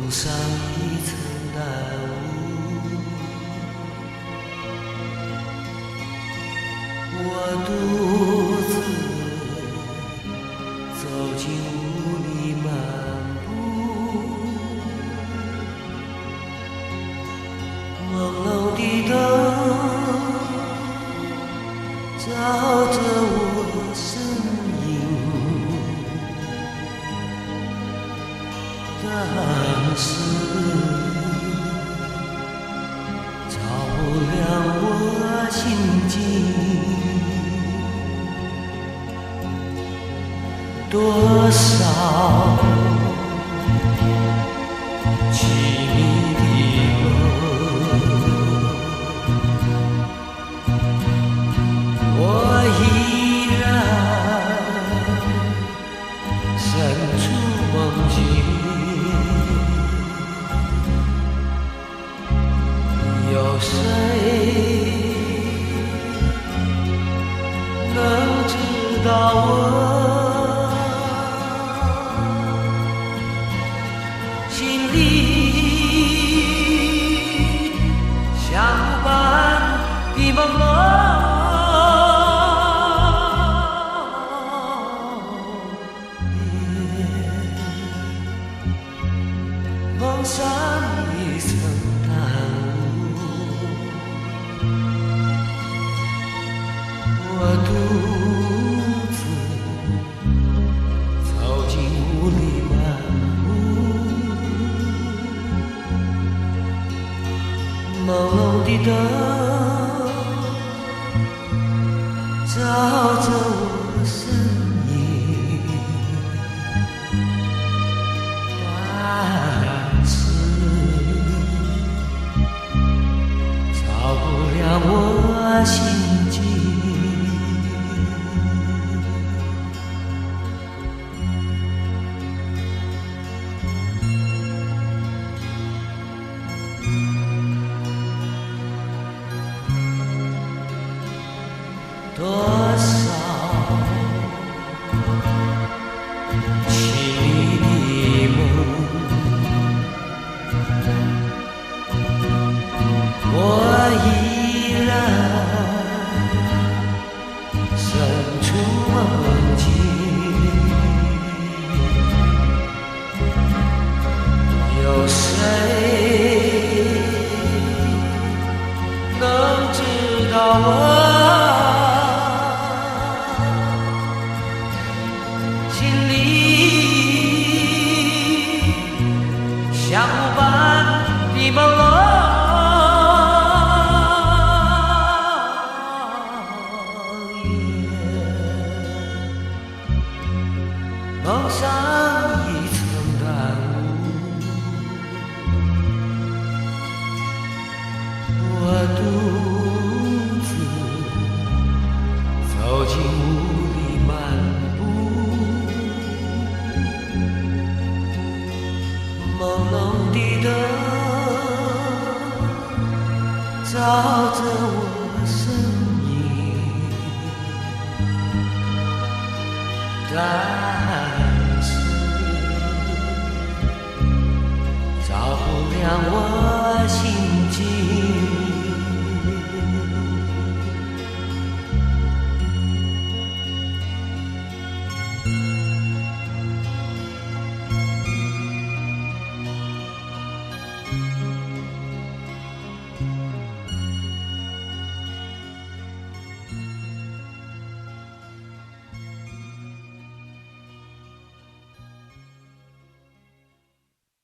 蒙上一层淡雾，我独自走进雾里漫步，朦胧的灯照着我身影，但是照不亮我心境。多少凄迷的梦，我依然身处梦境。有谁能知道我心里像雾般的朦胧？蒙上一层淡雾，我独自走进雾里漫步，朦胧的灯照着我身影，但是照不亮我心境。多少凄迷的梦，我依然身处梦境。有谁能知道我心里像雾般的朦胧？蒙上一层淡雾，我独自走进雾里漫步，朦胧的灯照着我身影，但是照不亮我